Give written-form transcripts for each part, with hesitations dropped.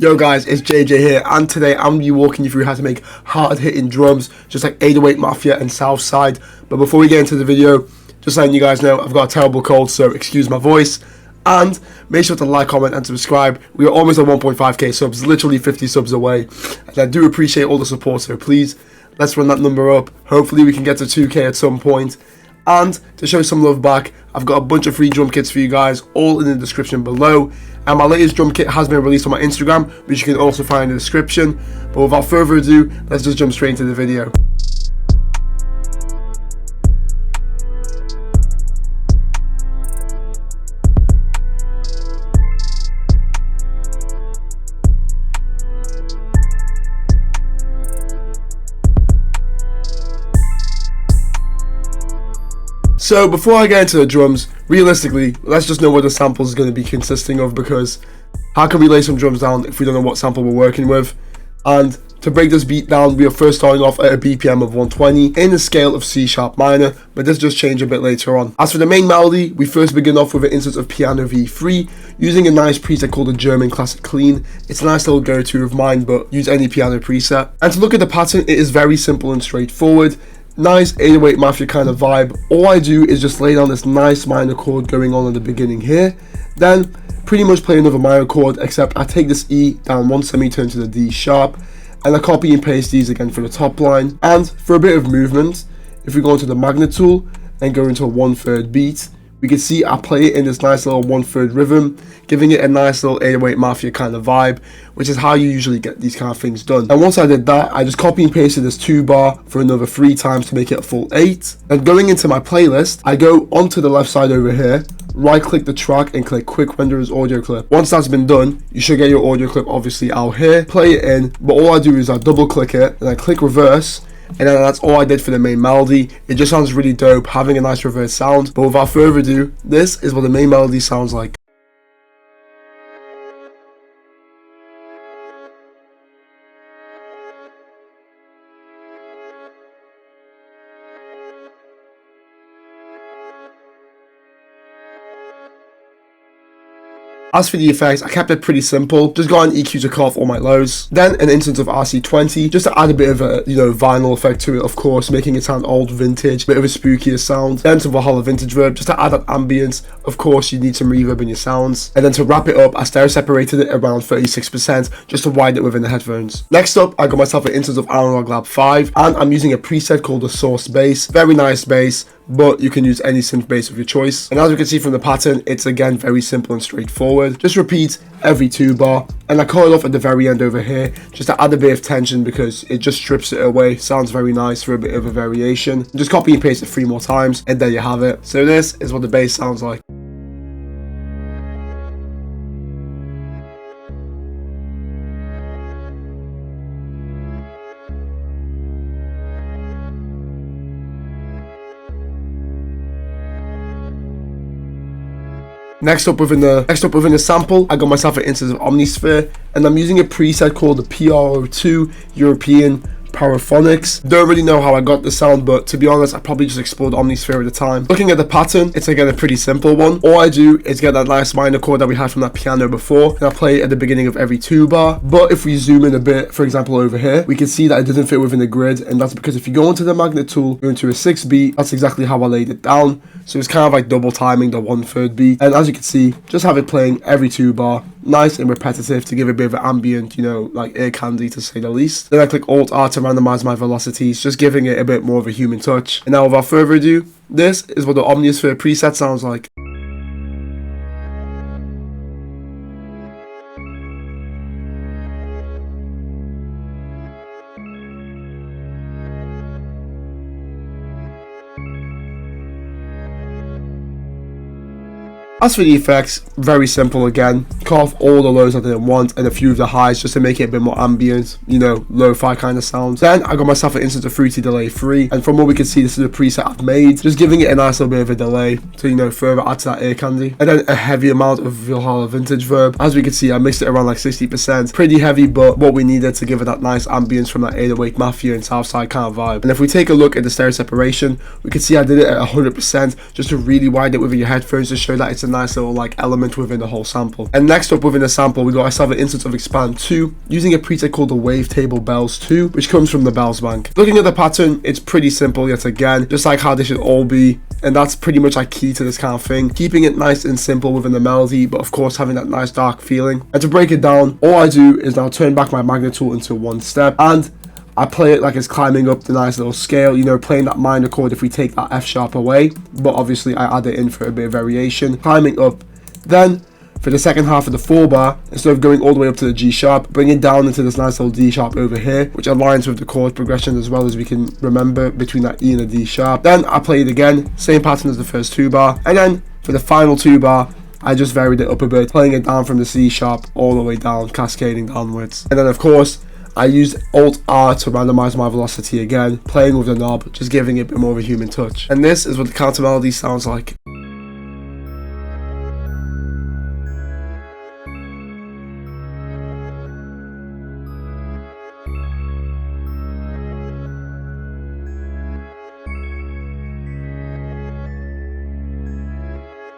Yo guys, it's JJ here, and today I'm going to be walking you through how to make hard-hitting drums, just like 808 Mafia and Southside. But before we get into the video, just letting you guys know, I've got a terrible cold, so excuse my voice. And make sure to like, comment, and subscribe. We are almost at 1.5k subs, literally 50 subs away. And I do appreciate all the support, so please, let's run that number up. Hopefully we can get to 2k at some point. And to show some love back, I've got a bunch of free drum kits for you guys, all in the description below. And my latest drum kit has been released on my Instagram, which you can also find in the description. But without further ado, let's just jump straight into the video. So before I get into the drums, realistically, let's just know what the sample is going to be consisting of, because how can we lay some drums down if we don't know what sample we're working with? And to break this beat down, we are first starting off at a BPM of 120 in the scale of C sharp minor, but this does change a bit later on. As for the main melody, we first begin off with an instance of piano V3 using a nice preset called the German Classic Clean. It's a nice little go-to of mine, but use any piano preset. And to look at the pattern, it is very simple and straightforward. Nice 808 Mafia kind of vibe. All I do is just lay down this nice minor chord going on at the beginning here, then pretty much play another minor chord, except I take this E down one semitone to the D sharp, and I copy and paste these again for the top line. And for a bit of movement, if we go into the magnet tool and go into a 1/3 beat, we can see I play it in this nice little 1/3 rhythm, giving it a nice little 808 Mafia kind of vibe, which is how you usually get these kind of things done. And once I did that, I just copy and pasted this 2 bar for another 3 times to make it a full 8. And going into my playlist, I go onto the left side over here, right click the track and click quick render as audio clip. Once that's been done, you should get your audio clip obviously out here, play it in, but all I do is I double click it and I click reverse. And then that's all I did for the main melody. It just sounds really dope, having a nice reverse sound. But without further ado, this is what the main melody sounds like. As for the effects, I kept it pretty simple. Just got an EQ to cut off all my lows. Then an instance of RC20, just to add a bit of a, vinyl effect to it, of course, making it sound old vintage, bit of a spookier sound. Then some Valhalla vintage verb, just to add that ambience. Of course, you need some reverb in your sounds. And then to wrap it up, I stereo separated it around 36%, just to widen it within the headphones. Next up, I got myself an instance of Analog Lab 5, and I'm using a preset called the Source Bass. Very nice bass, but you can use any synth bass of your choice. And as you can see from the pattern, it's again very simple and straightforward. Just repeat every 2 bar, and I cut it off at the very end over here just to add a bit of tension, because it just strips it away. Sounds very nice for a bit of a variation. Just copy and paste it 3 more times, and there you have it. So this is what the bass sounds like. Next up within the sample, I got myself an instance of Omnisphere, and I'm using a preset called the PRO2 European Paraphonics. Don't really know how I got the sound, but to be honest, I probably just explored Omnisphere at the time. Looking at the pattern, it's again a pretty simple one. All I do is get that nice minor chord that we had from that piano before, and I play it at the beginning of every 2 bar. But if we zoom in a bit, for example over here, we can see that it doesn't fit within the grid, and that's because if you go into the magnet tool, go into a 6 beat, that's exactly how I laid it down. So it's kind of like double timing the 1/3 beat. And as you can see, just have it playing every 2 bar, nice and repetitive to give a bit of an ambient, like ear candy to say the least. Then I click Alt R to randomize my velocities, just giving it a bit more of a human touch. And now without further ado, this is what the Omnisphere preset sounds like. As for the effects, very simple again. Cut off all the lows I didn't want and a few of the highs just to make it a bit more ambient, lo-fi kind of sounds. Then I got myself an instance of Fruity Delay 3, and from what we can see, this is a preset I've made, just giving it a nice little bit of a delay to further add to that ear candy. And then a heavy amount of Valhalla vintage verb. As we can see, I mixed it around like 60%, pretty heavy, but what we needed to give it that nice ambience from that 808 Mafia and Southside kind of vibe. And if we take a look at the stereo separation, we can see I did it at 100% just to really widen it with your headphones to show that it's a nice little like element within the whole sample. And next up within the sample, we got ourselves an instance of Expand 2 using a preset called the Wavetable Bells 2, which comes from the Bells Bank. Looking at the pattern, it's pretty simple yet again, just like how they should all be, and that's pretty much like key to this kind of thing, keeping it nice and simple within the melody, but of course having that nice dark feeling. And to break it down, all I do is now turn back my magnet tool into one step, and I play it like it's climbing up the nice little scale, you know, playing that minor chord if we take that F sharp away, but obviously I add it in for a bit of variation, climbing up. Then for the second half of the 4-bar, instead of going all the way up to the G sharp, bring it down into this nice little D sharp over here, which aligns with the chord progression as well as we can remember between that E and the D sharp. Then I play it again, same pattern as the first 2-bar, and then for the final 2-bar, I just varied it up a bit, playing it down from the C sharp all the way down, cascading downwards. And then of course, I used Alt R to randomize my velocity again, playing with the knob, just giving it a bit more of a human touch. And this is what the counter melody sounds like.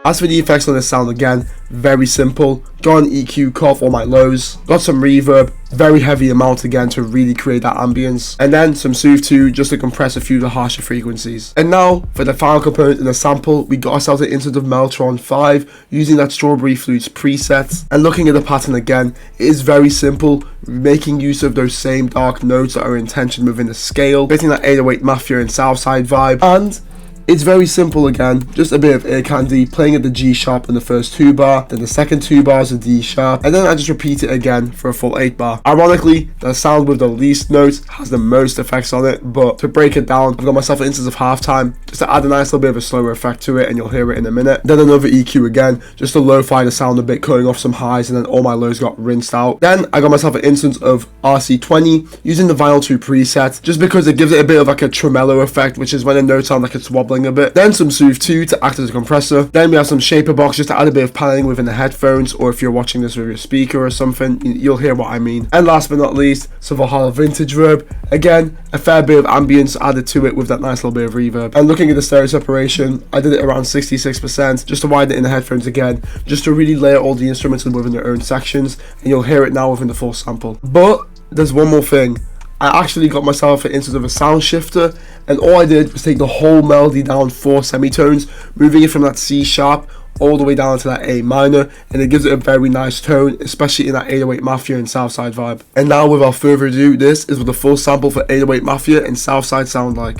As for the effects on this sound, again, very simple. Got an EQ, cut off all my lows, got some reverb, very heavy amount again to really create that ambience, and then some soothe too, just to compress a few of the harsher frequencies. And now for the final component in the sample, we got ourselves an instance of Mellotron 5 using that Strawberry Flutes preset. And looking at the pattern again, it is very simple, making use of those same dark notes that are in tension within the scale, fitting that 808 Mafia and Southside vibe. And it's very simple again, just a bit of ear candy, playing at the G sharp in the first 2-bar, then the second 2 bars a D sharp, and then I just repeat it again for a full 8-bar. Ironically, the sound with the least notes has the most effects on it, but to break it down, I've got myself an instance of halftime, just to add a nice little bit of a slower effect to it, and you'll hear it in a minute. Then another EQ again, just to lo-fi the sound a bit, cutting off some highs, and then all my lows got rinsed out. Then I got myself an instance of RC20 using the Vinyl 2 preset, just because it gives it a bit of like a tremolo effect, which is when the notes sound like it's wobbling a bit. Then some Soothe 2 to act as a compressor. Then we have some Shaper Box just to add a bit of paneling within the headphones, or if you're watching this with your speaker or something, you'll hear what I mean. And last but not least, some Valhalla Vintage Verb. Again, a fair bit of ambience added to it with that nice little bit of reverb. And looking at the stereo separation, I did it around 66%, just to widen it in the headphones again, just to really layer all the instruments within their own sections, and you'll hear it now within the full sample. But there's one more thing. I actually got myself an instance of a sound shifter, and all I did was take the whole melody down 4 semitones, moving it from that C sharp all the way down to that A minor, and it gives it a very nice tone, especially in that 808 Mafia and Southside vibe. And now without further ado, this is what the full sample for 808 Mafia and Southside sound like.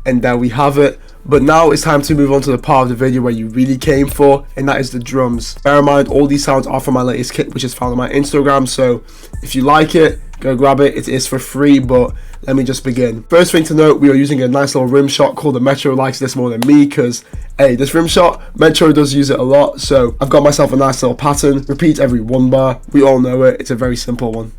And there we have it. But now it's time to move on to the part of the video where you really came for, and that is the drums. Bear in mind, all these sounds are from my latest kit, which is found on my Instagram, so if you like it, go grab it. It is for free, but let me just begin. First thing to note, we are using a nice little rim shot called the Metro. Likes this more than me, because hey, this rim shot, Metro does use it a lot, so I've got myself a nice little pattern. Repeat every 1 bar. We all know it. It's a very simple one.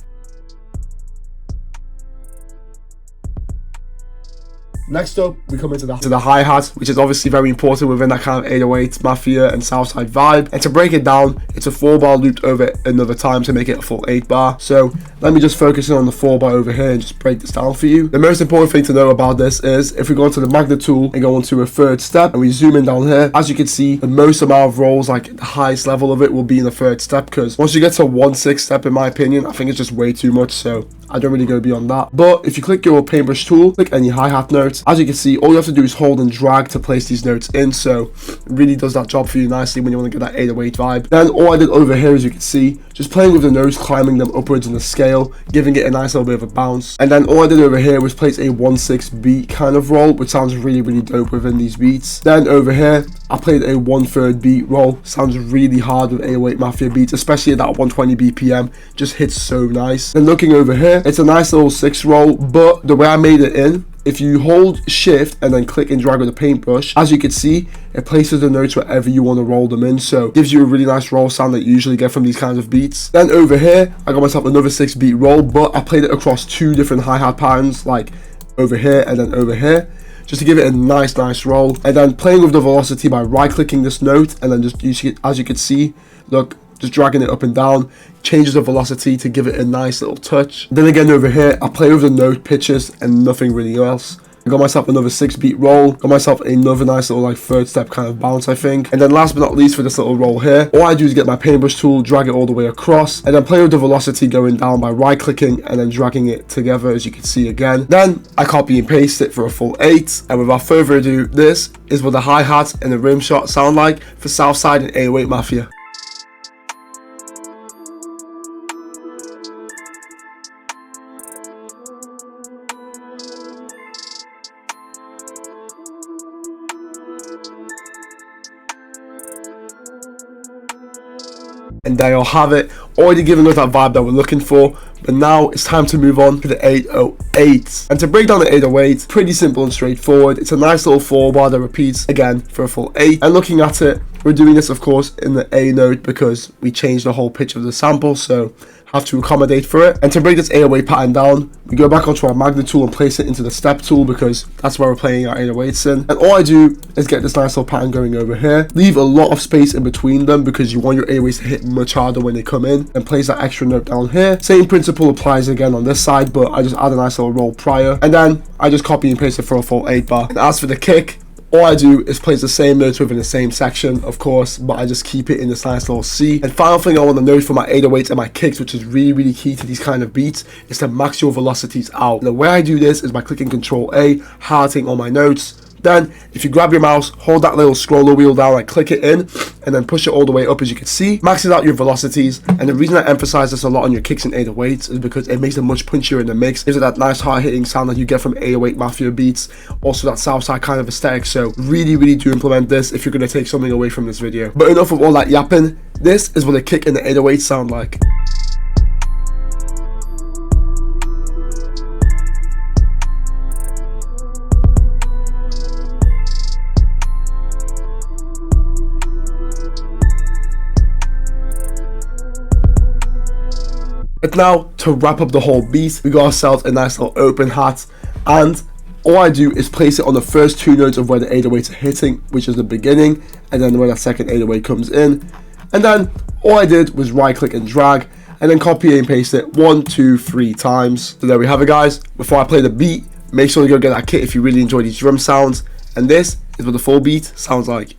Next up, we come into the hi-hat, which is obviously very important within that kind of 808 Mafia and Southside vibe. And to break it down, it's a 4-bar looped over another time to make it a full 8-bar. So let me just focus in on the 4-bar over here and just break this down for you. The most important thing to know about this is if we go into the magnet tool and go into a 3rd step and we zoom in down here, as you can see, the most amount of rolls, like the highest level of it, will be in the 3rd step, because once you get to 1/6 step, in my opinion, I think it's just way too much, so I don't really go beyond that. But if you click your paintbrush tool, click any hi-hat notes, as you can see, all you have to do is hold and drag to place these notes in, so it really does that job for you nicely when you want to get that 808 vibe. Then all I did over here, as you can see, just playing with the notes, climbing them upwards in the scale, giving it a nice little bit of a bounce. And then all I did over here was place a 1/6 beat kind of roll, which sounds really dope within these beats. Then over here, I played a 1/3 beat roll. Sounds really hard with 808 Mafia beats, especially at that 120 BPM. Just hits so nice. Then looking over here, it's a nice little 6 roll, but the way I made it in, if you hold shift and then click and drag with the paintbrush, as you can see, it places the notes wherever you want to roll them in, so it gives you a really nice roll sound that you usually get from these kinds of beats. Then over here, I got myself another 6 beat roll, but I played it across 2 different hi-hat patterns, like over here and then over here, just to give it a nice roll, and then playing with the velocity by right clicking this note, and then just as you can see, look, just dragging it up and down changes the velocity to give it a nice little touch. Then again over here, I play with the note pitches and nothing really else. I got myself another 6-beat roll, got myself another nice little like third step kind of bounce, I think. And then last but not least, for this little roll here, all I do is get my paintbrush tool, drag it all the way across, and then play with the velocity going down by right clicking and then dragging it together, as you can see again. Then I copy and paste it for a full 8, and without further ado, this is what the hi-hat and the rim shot sound like for Southside and 808 Mafia. And there you'll have it, already giving us that vibe that we're looking for. But now it's time to move on to the 808. And to break down the 808, pretty simple and straightforward. It's a nice little 4-bar that repeats again for a full 8. And looking at it, we're doing this of course in the A note because we changed the whole pitch of the sample, so have to accommodate for it. And to break this 808 pattern down, we go back onto our magnet tool and place it into the step tool because that's where we're playing our 808s in. And all I do is get this nice little pattern going over here. Leave a lot of space in between them because you want your 808s to hit much harder when they come in, and place that extra note down here. Same principle applies again on this side, but I just add a nice little roll prior, and then I just copy and paste it for a full 8-bar. And as for the kick, all I do is place the same notes within the same section, of course, but I just keep it in this nice little C. And final thing I want to note for my 808s and my kicks, which is really key to these kind of beats, is to max your velocities out. And the way I do this is by clicking Control A, highlighting all my notes. Then, if you grab your mouse, hold that little scroller wheel down and click it in, and then push it all the way up, as you can see, maxes out your velocities. And the reason I emphasize this a lot on your kicks and 808s is because it makes them much punchier in the mix. Gives it that nice hard-hitting sound that you get from 808 Mafia beats, also that Southside kind of aesthetic. So really do implement this if you're going to take something away from this video. But enough of all that yapping, this is what a kick and the 808 sound like. But now, to wrap up the whole beat, we got ourselves a nice little open hat, and all I do is place it on the first 2 notes of where the 808s are hitting, which is the beginning, and then where that second 808 comes in. And then all I did was right click and drag, and then copy and paste it 1, 2, 3 times. So there we have it, guys. Before I play the beat, make sure to go get that kit if you really enjoy these drum sounds, and this is what the full beat sounds like.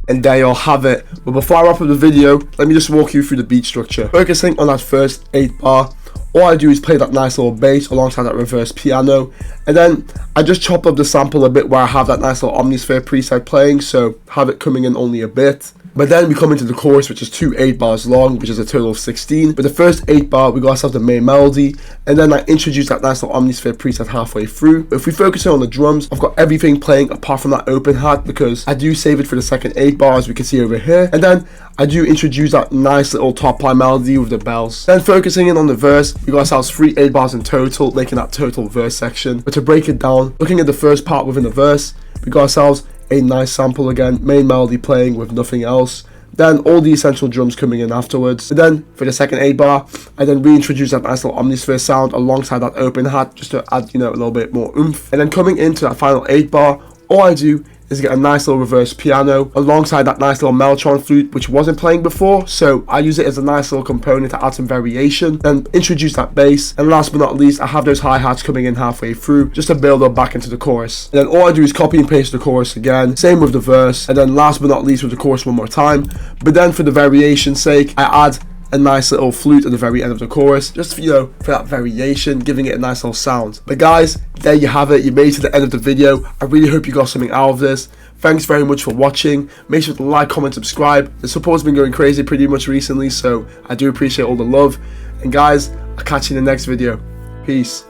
And there you'll have it. But before I wrap up the video, let me just walk you through the beat structure. Focusing on that first 8-bar, all I do is play that nice little bass alongside that reverse piano, and then I just chop up the sample a bit where I have that nice little Omnisphere preset playing, so have it coming in only a bit. But then we come into the chorus, which is 2 8-bars long, which is a total of 16. But the first 8-bar, we got ourselves the main melody, and then I introduce that nice little Omnisphere preset halfway through. But if we focus on the drums, I've got everything playing apart from that open hat because I do save it for the second 8-bar, as we can see over here. And then I do introduce that nice little top line melody with the bells. Then focusing in on the verse, we got ourselves 3 8-bars in total, making that total verse section. But to break it down, looking at the first part within the verse, we got ourselves a nice sample again, main melody playing with nothing else. Then all the essential drums coming in afterwards. And then for the second 8-bar, I then reintroduce that nice little Omnisphere sound alongside that open hat just to add, a little bit more oomph. And then coming into that final 8-bar, all I do is get a nice little reverse piano alongside that nice little Mellotron flute, which wasn't playing before, so I use it as a nice little component to add some variation. Then introduce that bass, and last but not least, I have those hi-hats coming in halfway through just to build up back into the chorus. And then all I do is copy and paste the chorus again, same with the verse, and then last but not least with the chorus one more time. But then for the variation's sake, I add a nice little flute at the very end of the chorus, just for that variation, giving it a nice little sound. But guys, there you have it. You made it to the end of the video. I really hope you got something out of this. Thanks very much for watching. Make sure to like, comment, subscribe. The support's been going crazy pretty much recently, so I do appreciate all the love. And guys, I'll catch you in the next video. Peace.